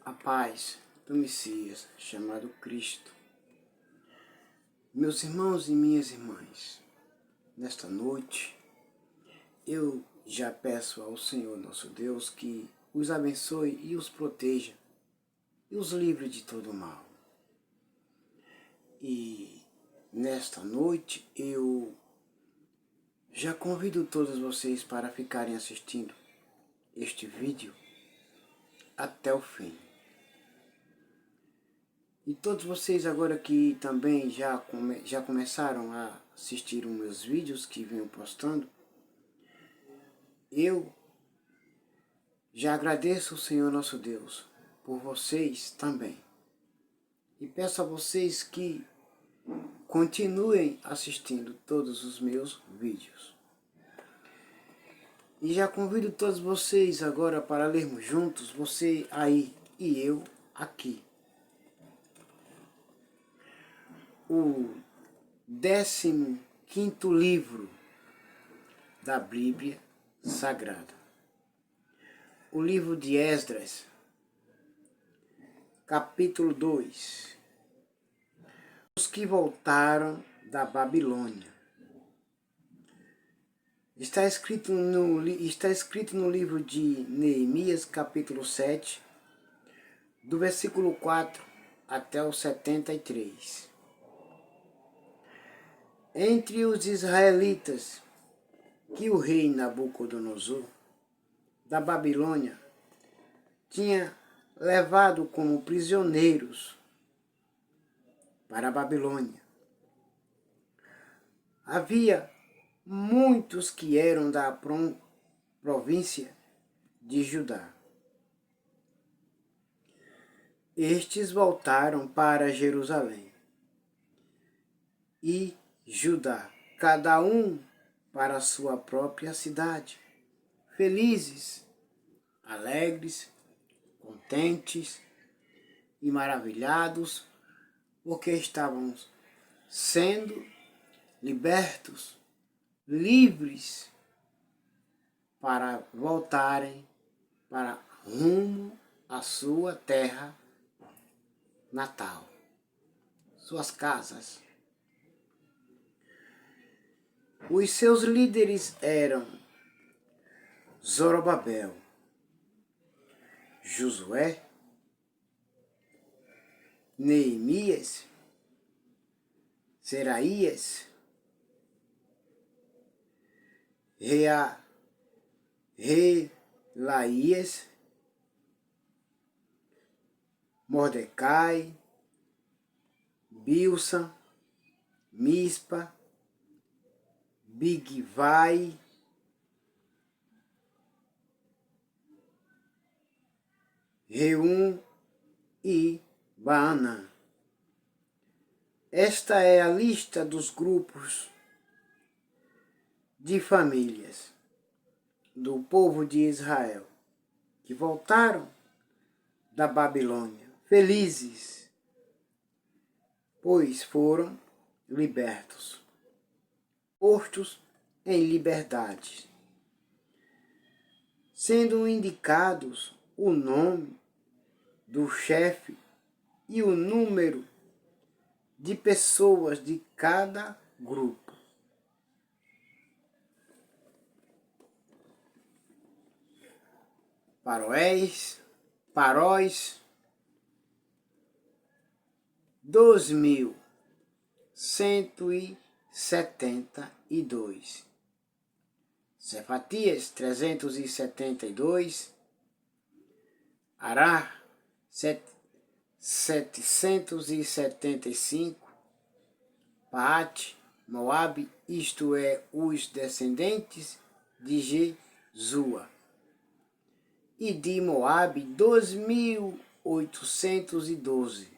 A paz do Messias, chamado Cristo. Meus irmãos e minhas irmãs, nesta noite, eu já peço ao Senhor nosso Deus que os abençoe e os proteja e os livre de todo mal. E nesta noite eu já convido todos vocês para ficarem assistindo este vídeo até o fim. E todos vocês agora que também já começaram a assistir os meus vídeos que venho postando, eu já agradeço ao Senhor nosso Deus por vocês também. E peço a vocês que continuem assistindo todos os meus vídeos. E já convido todos vocês agora para lermos juntos, você aí e eu aqui, o 15º livro da Bíblia Sagrada, o livro de Esdras, capítulo 2, os que voltaram da Babilônia. Está escrito no livro de Neemias, capítulo 7, do versículo 4 até o 73. Entre os israelitas que o rei Nabucodonosor, da Babilônia, tinha levado como prisioneiros para a Babilônia, havia muitos que eram da província de Judá. Estes voltaram para Jerusalém e Judá, cada um para a sua própria cidade, felizes, alegres, contentes e maravilhados, porque estavam sendo libertos, livres, para voltarem para rumo à sua terra natal, suas casas. Os seus líderes eram Zorobabel, Josué, Neemias, Seraías, Reelaías, Mordecai, Bilsa, Mispa, Bigvai, Reum e Baanã. Esta é a lista dos grupos de famílias do povo de Israel que voltaram da Babilônia, felizes, pois foram libertos, postos em liberdade, sendo indicados o nome do chefe e o número de pessoas de cada grupo. Paróis, 2.172. Cefatias, 372. Ará, 775. Paate, Moabe, isto é, os descendentes de Jesua. E de Moabe, 2.812.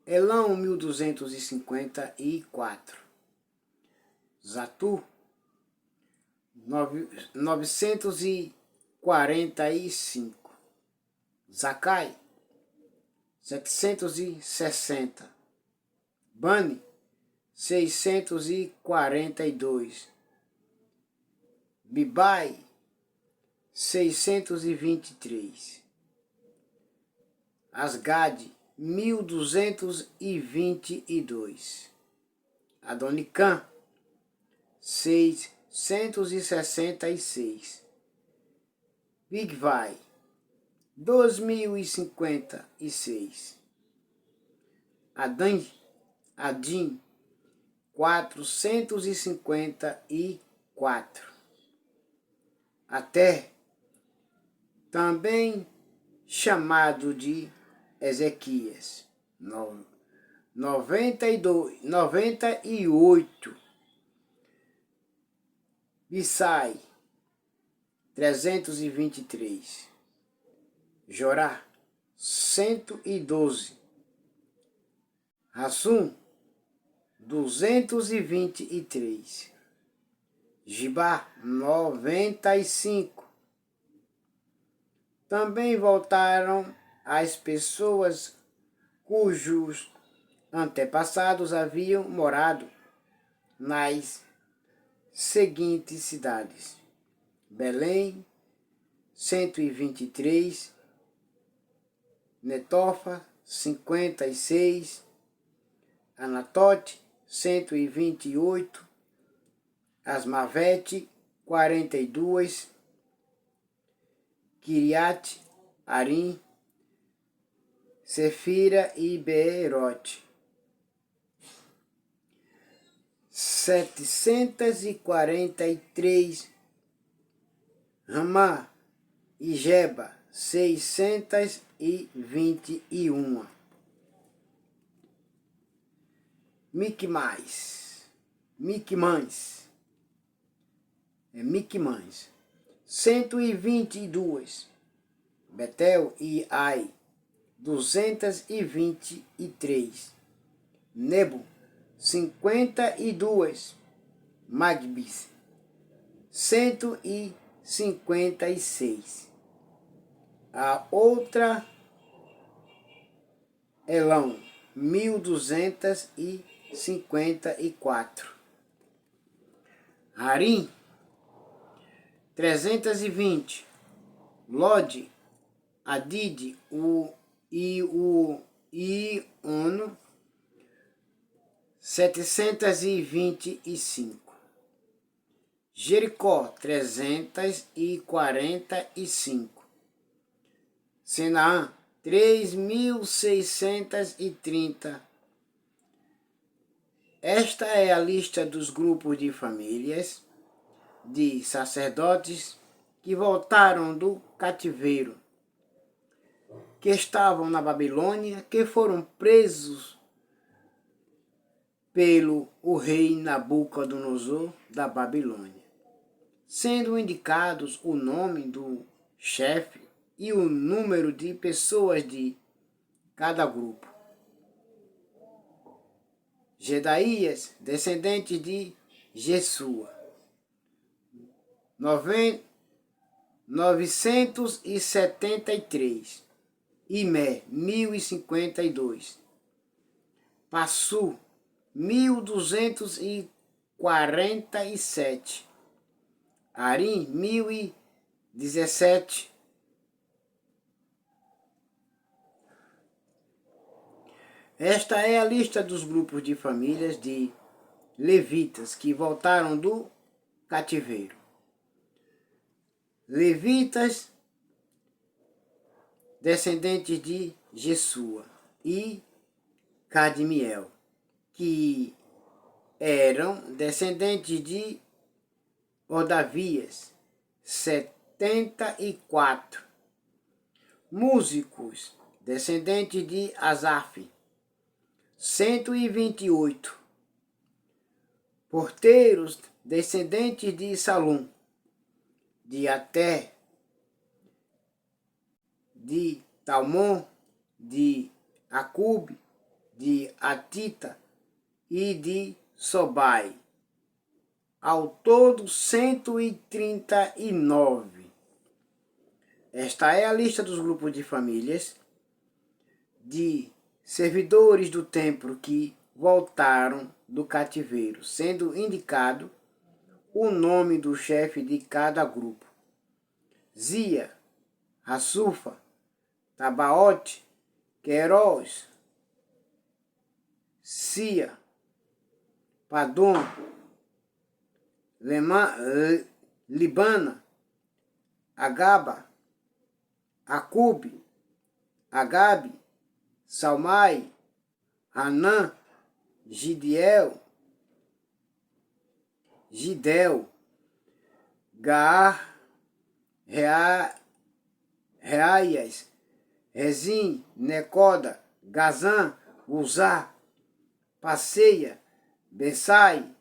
Elão, 1.254. Zatu, 945. Zacai, 760. Bani, 642. Bibai, 623. Asgade, 1222. Adonicam, 666. Bigvai, 2056. Adim, 454. Até, também chamado de Ezequias, 98. Bissai, 323. Jorá, 112. Rassum, 223. Gibá, 95. Também voltaram as pessoas cujos antepassados haviam morado nas seguintes cidades: Belém, 123, Netofa, 56, Anatote, 128, Asmavete, 42, Kiriat Arim, Sefira e Beerote. 743, Ramá e Geba, 621. Miquimães, 122. Betel e Ai, 223. Nebo, 52. Magbis, 156. A outra, Elão, 1254. Harim, 320. Lode, Adide, o Ono, 725. Jericó, 345. Senaã, 3630. Esta é a lista dos grupos de famílias de sacerdotes que voltaram do cativeiro, que estavam na Babilônia, que foram presos pelo rei Nabucodonosor da Babilônia, sendo indicados o nome do chefe e o número de pessoas de cada grupo. Jedaías, descendente de Jesua, 973. Imé, 1052. Passu, 1247. Arim, 1017. Esta é a lista dos grupos de famílias de levitas que voltaram do cativeiro. Levitas, descendentes de Jesua e Cadmiel, que eram descendentes de Odavias, 74. Músicos, descendentes de Asaf, 128. Porteiros, descendentes de Salum, de Até, de Talmon, de Acube, de Atita e de Sobai. Ao todo, 139. Esta é a lista dos grupos de famílias de servidores do templo que voltaram do cativeiro, sendo indicado o nome do chefe de cada grupo: Zia, Hassufa, Tabaote, Queiroz, Cia, Padum, Libana, Agaba, Acube, Agabe, Salmai, Anã, Gidiel, Gidel, Gaar, Reaias, Rezim, Necoda, Gazã, Uzá, Passeia, Bessai,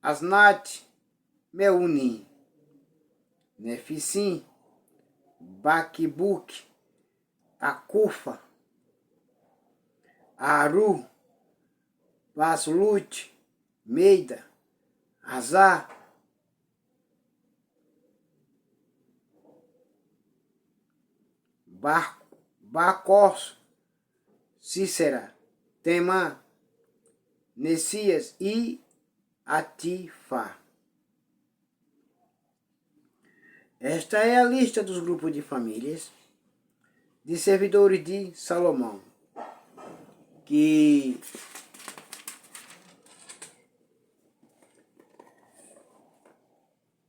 Asnat, Meuni, Neficim, Baquebuque, Acufa, Aru, Baslute, Meida, Azar, Bacós, Cícera, Temã, Nessias e Atifá. Esta é a lista dos grupos de famílias de servidores de Salomão, que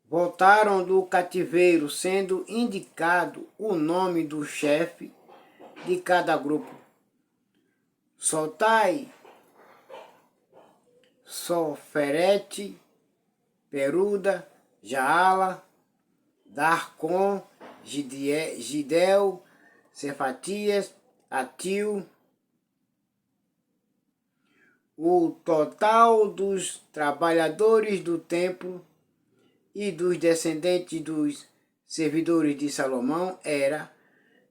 voltaram do cativeiro, sendo indicado o nome do chefe de cada grupo. Soltai, Soferete, Peruda, Jaala, Darcon, Gidel, Cefatias, Atil. O total dos trabalhadores do templo e dos descendentes dos servidores de Salomão era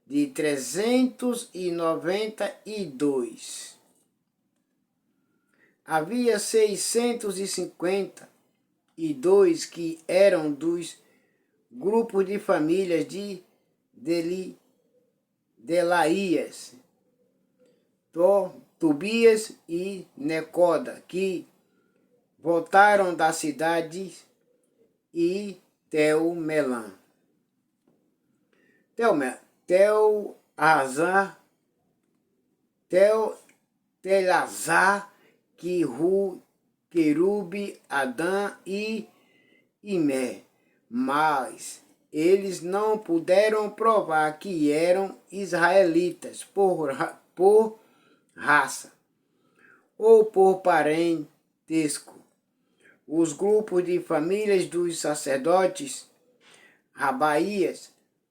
de 392. Havia 652 que eram dos grupos de famílias de Delaías, Tobias e Necoda, que voltaram da cidade e Teumelã. Telazar, Querube, Adã e Imé. Mas eles não puderam provar que eram israelitas por raça ou por parentesco. Os grupos de famílias dos sacerdotes, Rabaías,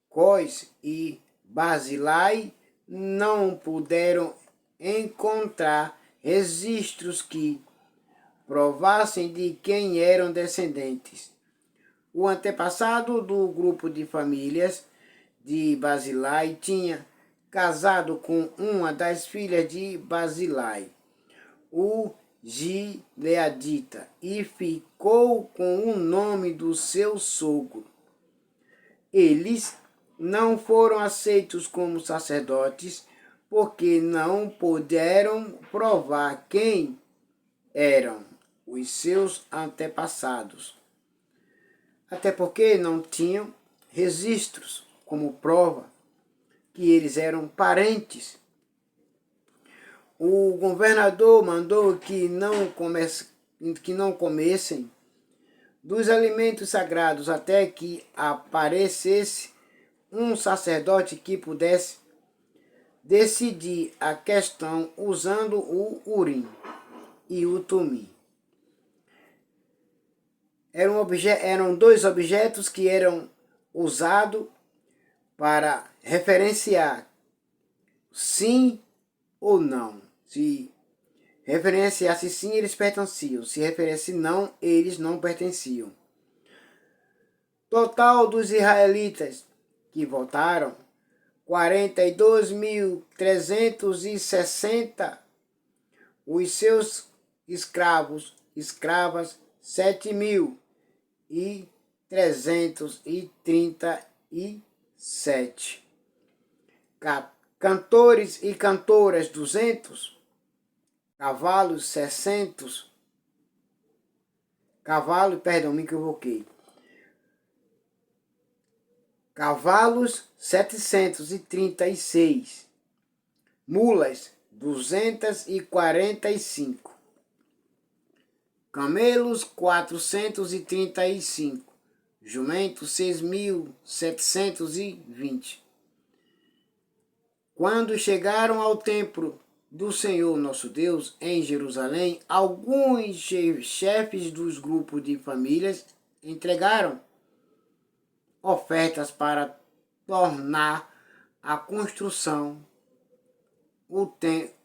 Cós e Barzilai, não puderam encontrar registros que provassem de quem eram descendentes. O antepassado do grupo de famílias de Barzilai tinha casado com uma das filhas de Barzilai, o Gileadita, e ficou com o nome do seu sogro. Eles não foram aceitos como sacerdotes porque não puderam provar quem eram os seus antepassados. Até porque não tinham registros como prova que eles eram parentes. O governador mandou que não comessem dos alimentos sagrados até que aparecesse um sacerdote que pudesse decidir a questão usando o Urim e o Tumim. Eram dois objetos que eram usados para referenciar sim ou não. Se referenciasse sim, eles pertenciam. Se referenciasse não, eles não pertenciam. Total dos israelitas que voltaram, 42.360. Os seus escravas, 7.337. Cantores e cantoras, 200. Cavalos, 600. Me equivoquei. cavalos 736, mulas 245, camelos 435, jumentos 6.720. Quando chegaram ao templo do Senhor nosso Deus em Jerusalém, alguns chefes dos grupos de famílias entregaram ofertas para tornar a construção o templo.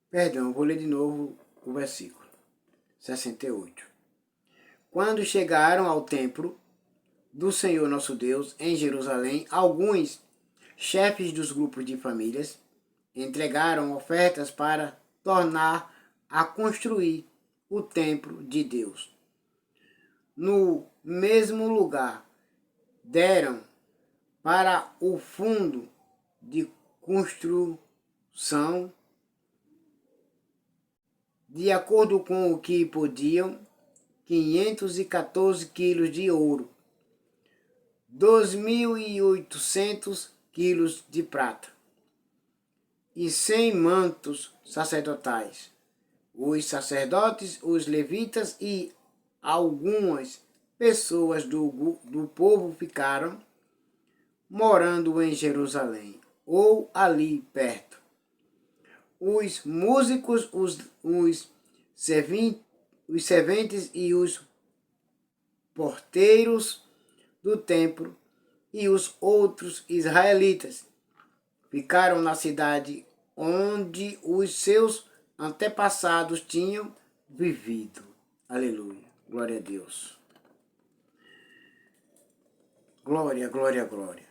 Perdão, vou ler de novo o versículo 68. Quando chegaram ao templo do Senhor nosso Deus em Jerusalém, alguns chefes dos grupos de famílias entregaram ofertas para tornar a construir o templo de Deus. No mesmo lugar, deram para o fundo de construção, de acordo com o que podiam, 514 quilos de ouro, 2.800 quilos de prata e 100 mantos sacerdotais. Os sacerdotes, os levitas e algumas pessoas do povo ficaram morando em Jerusalém ou ali perto. Os músicos, os serventes e os porteiros do templo e os outros israelitas ficaram na cidade onde os seus antepassados tinham vivido. Aleluia. Glória a Deus. Glória, glória, glória.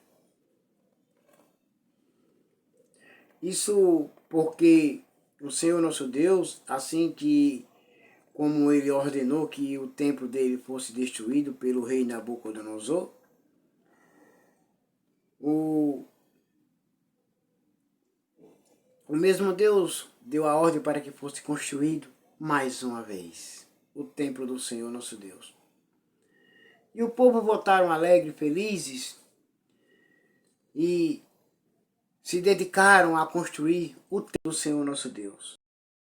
Isso porque o Senhor nosso Deus, assim que como ele ordenou que o templo dele fosse destruído pelo rei Nabucodonosor, o mesmo Deus deu a ordem para que fosse construído mais uma vez o templo do Senhor nosso Deus. E o povo voltaram alegres, felizes, e se dedicaram a construir o templo do Senhor nosso Deus.